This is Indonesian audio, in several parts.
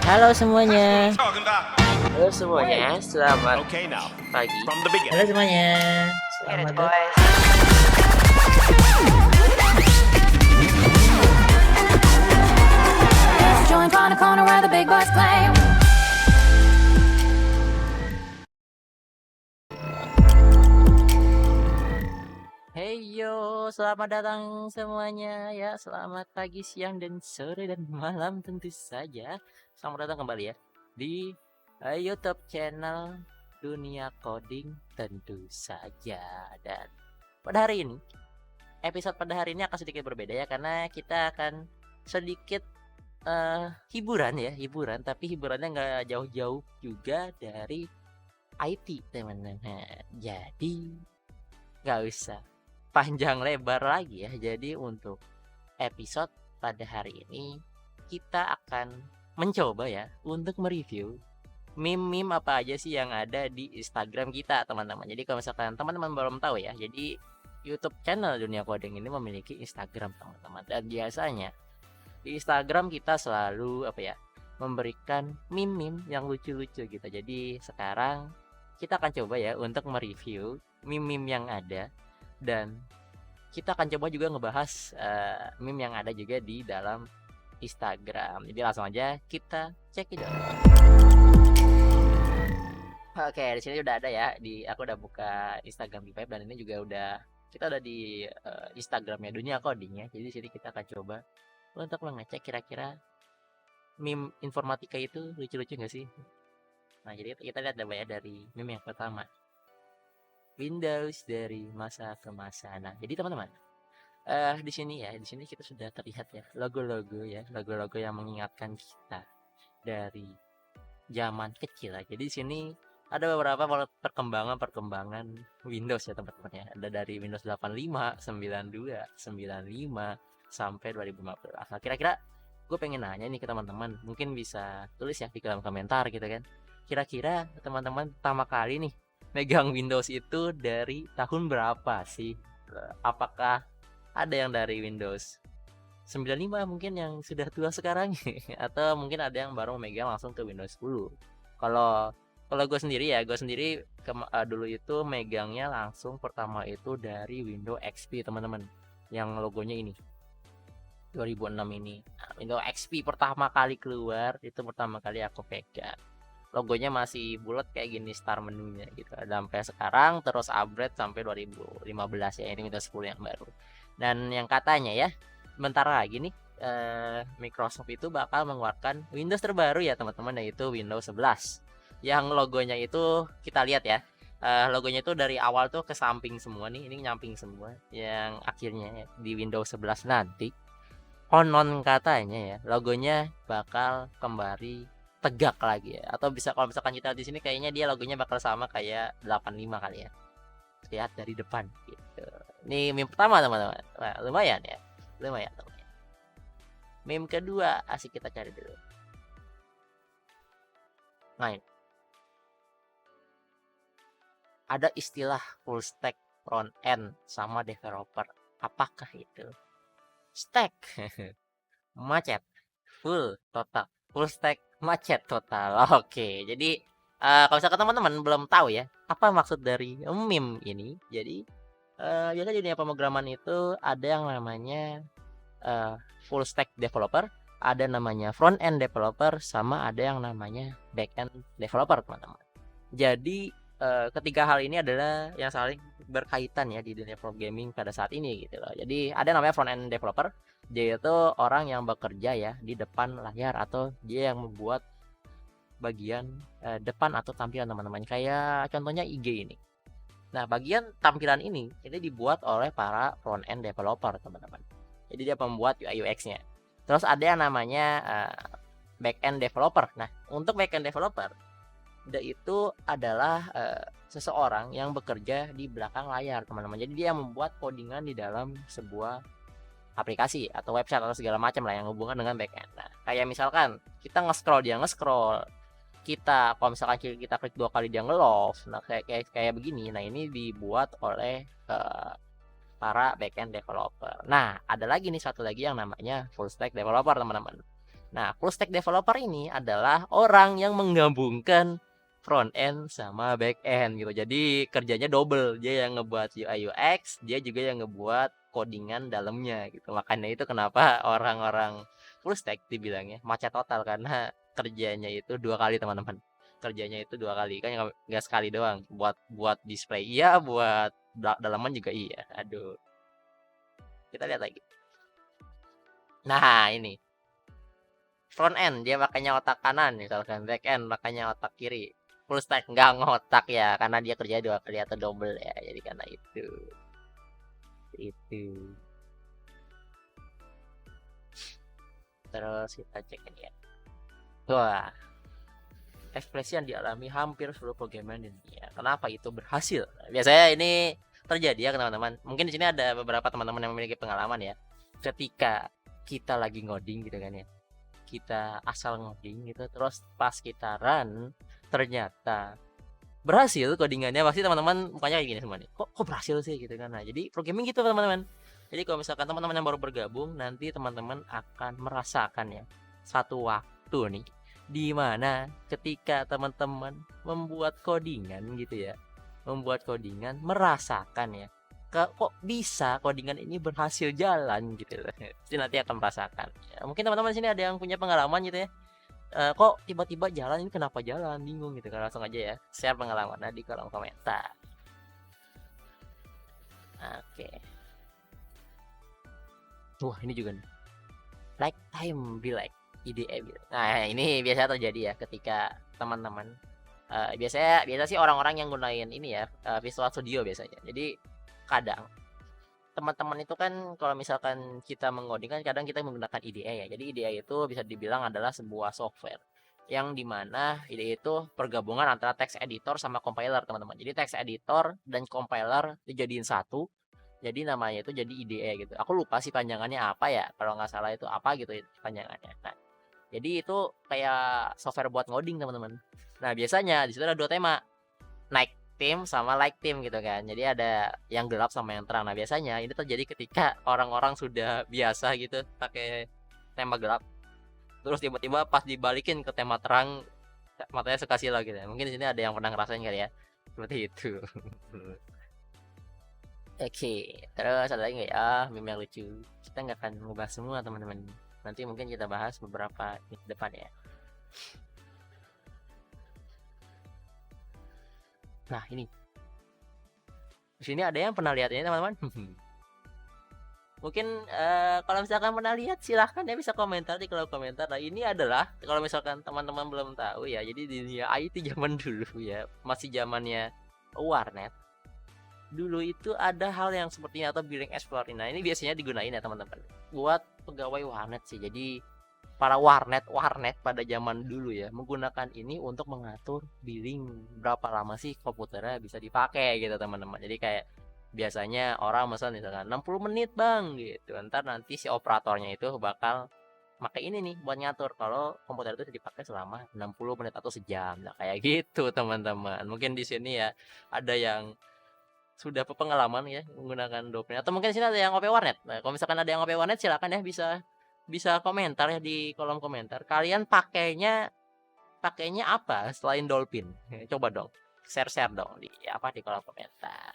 Halo semuanya. Halo semuanya, selamat pagi. Halo semuanya. Selamat datang. Joint on a corner where the big boys play. Hey yo, selamat datang semuanya ya. Selamat pagi, siang, dan sore, dan malam tentu saja. Selamat datang kembali ya di YouTube channel Dunia Coding tentu saja. Dan pada hari ini, episode pada hari ini akan sedikit berbeda ya, karena kita akan sedikit hiburan, tapi hiburannya nggak jauh-jauh juga dari IT teman-teman. Jadi nggak usah panjang lebar lagi ya. Jadi untuk episode pada hari ini kita akan mencoba ya untuk mereview meme-meme apa aja sih yang ada di Instagram kita teman-teman. Jadi kalau misalkan teman-teman belum tahu ya, jadi YouTube channel Dunia Coding ini memiliki Instagram teman-teman. Dan biasanya di Instagram kita selalu memberikan meme-meme yang lucu-lucu gitu. Jadi sekarang kita akan coba ya untuk mereview meme-meme yang ada, dan kita akan coba juga ngebahas meme yang ada juga di dalam Instagram. Jadi langsung aja kita cekidot. Oke, di sini udah ada ya. Aku udah buka Instagram di web, dan ini juga kita udah di Instagramnya Dunia Coding ya. Jadi di sini kita akan coba untuk mengecek kira-kira meme informatika itu lucu-lucu nggak sih. Nah, jadi kita lihat ya dari meme yang pertama, Windows dari masa ke masa. Nah, jadi teman-teman, di sini kita sudah terlihat ya logo-logo yang mengingatkan kita dari zaman kecil ya. Jadi di sini ada beberapa perkembangan Windows ya teman-teman ya. Ada dari Windows 85, 92, 95 sampai 2015. Nah, kira-kira gue pengen nanya nih ke teman-teman, mungkin bisa tulis ya di kolom komentar gitu kan. Kira-kira teman-teman pertama kali nih megang Windows itu dari tahun berapa sih? Apakah ada yang dari Windows 95 mungkin yang sudah tua sekarang atau mungkin ada yang baru memegang langsung ke Windows 10. Kalau gue sendiri dulu itu megangnya langsung pertama itu dari Windows XP teman-teman, yang logonya ini 2006 ini. Nah, Windows XP pertama kali keluar itu pertama kali aku pegang. Logonya masih bulat kayak gini, star menunya gitu. Sampai sekarang terus upgrade sampai 2015 ya, ini Windows 10 yang baru. Dan yang katanya ya, bentar lagi nih Microsoft itu bakal mengeluarkan Windows terbaru ya teman-teman, yaitu Windows 11. Yang logonya itu kita lihat ya. Logonya itu dari awal tuh ke samping semua nih, ini nyamping semua. Yang akhirnya di Windows 11 nanti konon katanya ya, logonya bakal kembali tegak lagi ya. Atau bisa kalau misalkan kita di sini kayaknya dia logonya bakal sama kayak 85 kali ya. Lihat dari depan gitu. Ini meme pertama teman-teman. Nah, lumayan ya. Lumayan. Meme kedua asik kita cari dulu. Nah, ada istilah full stack front end sama developer. Apakah itu? Stack macet, full total, full stack macet total. Oke, jadi kalau misalkan teman-teman belum tahu ya apa maksud dari meme ini, jadi biasanya di dunia pemrograman itu ada yang namanya full stack developer, ada namanya front end developer, sama ada yang namanya back end developer teman-teman. Jadi ketiga hal ini adalah yang saling berkaitan ya di dunia programming pada saat ini gitu loh. Jadi ada namanya front end developer, dia itu orang yang bekerja ya di depan layar, atau dia yang membuat bagian depan atau tampilan teman-teman, kayak contohnya IG ini. Nah, bagian tampilan ini dibuat oleh para front end developer teman-teman. Jadi dia pembuat UI UX-nya. Terus ada yang namanya back end developer. Nah, untuk back end developer itu adalah seseorang yang bekerja di belakang layar teman-teman. Jadi dia membuat codingan di dalam sebuah aplikasi atau website atau segala macam lah yang hubungan dengan backend. Nah, kayak misalkan kita nge-scroll, kita kalau misalkan kita klik 2 kali dia nge-love. Nah, kayak begini. Nah, ini dibuat oleh para backend developer. Nah, ada lagi nih satu lagi yang namanya full stack developer teman-teman. Nah, full stack developer ini adalah orang yang menggabungkan front end sama back end gitu. Jadi kerjanya double, dia yang ngebuat UI UX, dia juga yang ngebuat codingan dalamnya gitu. Makanya itu kenapa orang-orang full stack dibilangnya macet total, karena kerjanya itu 2 kali teman-teman. Kerjanya itu 2 kali, kan nggak sekali doang. Buat display iya, buat dalaman juga iya. Aduh. Kita lihat lagi. Nah, ini front end dia makanya otak kanan, misalkan back end makanya otak kiri. Full stack nggak ngotak ya, karena dia kerja 2 kali atau double ya, jadi karena itu terus kita cek ini ya. Wah, ekspresi yang dialami hampir seluruh programmer di dunia. Kenapa itu berhasil? Biasanya ini terjadi ya teman-teman. Mungkin di sini ada beberapa teman-teman yang memiliki pengalaman ya. Ketika kita lagi ngoding gitu kan ya, kita asal ngoding gitu, terus pas kita run ternyata berhasil codingannya, pasti teman-teman mukanya kayak gini semua nih. Kok berhasil sih gitu kan. Nah, jadi programming gitu teman-teman. Jadi kalau misalkan teman-teman yang baru bergabung, nanti teman-teman akan merasakan ya satu waktu nih di mana ketika teman-teman membuat codingan gitu ya, merasakan ya kok bisa codingan ini berhasil jalan gitu loh. Jadi nanti akan merasakan ya, mungkin teman-teman sini ada yang punya pengalaman gitu ya. Kok tiba-tiba jalan, ini kenapa jalan, bingung gitu kan. Langsung aja ya share pengalamannya di kolom komentar. Oke. Wah, ini juga nih, like time be like IDE. Nah, ini biasa terjadi ya ketika teman-teman biasa sih orang-orang yang gunain ini ya, Visual Studio biasanya. Jadi kadang teman-teman itu kan kalau misalkan kita mengoding kan kadang kita menggunakan IDE ya. Jadi IDE itu bisa dibilang adalah sebuah software yang dimana IDE itu pergabungan antara text editor sama compiler teman-teman. Jadi text editor dan compiler dijadiin satu, jadi namanya itu jadi IDE gitu. Aku lupa sih panjangannya apa ya, kalau nggak salah itu apa gitu panjangannya. Nah, jadi itu kayak software buat ngoding teman-teman. Nah, biasanya di situ ada 2 tema, night team sama light team gitu kan. Jadi ada yang gelap sama yang terang. Nah, biasanya ini terjadi ketika orang-orang sudah biasa gitu pakai tema gelap, terus tiba-tiba pas dibalikin ke tema terang matanya suka silau gitu. Mungkin di sini ada yang pernah ngerasain kali ya, seperti itu. Oke, terus ada lagi nggak ya meme yang lucu? Kita nggak akan ngebahas semua teman-teman. Nanti mungkin kita bahas beberapa di depan ya. Nah, ini di sini ada yang pernah lihat ini teman-teman? Mungkin kalau misalkan pernah lihat silahkan ya bisa komentar di kolom komentar. Nah, ini adalah kalau misalkan teman-teman belum tahu ya, jadi di dunia IT zaman dulu ya, masih zamannya warnet. Dulu itu ada hal yang sepertinya atau billing explorer. Nah, ini biasanya digunain ya teman-teman buat pegawai warnet sih. Jadi para warnet pada zaman dulu ya menggunakan ini untuk mengatur billing berapa lama sih komputernya bisa dipakai gitu teman-teman. Jadi kayak biasanya orang misalkan 60 menit bang gitu, ntar nanti si operatornya itu bakal pakai ini nih buat ngatur kalau komputer itu dipakai selama 60 menit atau sejam. Nah, kayak gitu teman-teman. Mungkin di sini ya ada yang sudah pengalaman ya menggunakan Dopen, atau mungkin sini ada yang OP warnet. Nah, kalau misalkan ada yang OP warnet silakan ya bisa komentar ya di kolom komentar. Kalian pakainya apa selain Dolphin? Coba dong share dong di kolom komentar.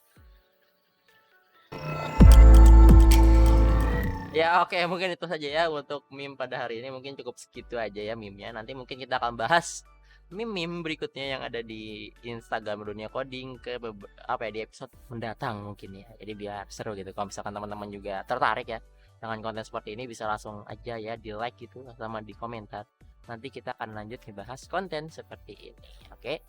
Ya oke, mungkin itu saja ya untuk meme pada hari ini. Mungkin cukup segitu aja ya meme-nya. Nanti mungkin kita akan bahas meme berikutnya yang ada di Instagram Dunia Coding di episode mendatang mungkin ya. Jadi biar seru gitu. Kalau misalkan teman-teman juga tertarik ya dengan konten seperti ini, bisa langsung aja ya di like gitu sama di komentar. Nanti kita akan lanjut membahas konten seperti ini. Oke.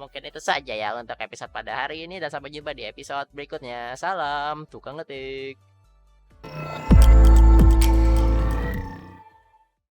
Mungkin itu saja ya untuk episode pada hari ini, dan sampai jumpa di episode berikutnya. Salam tukang ngetik.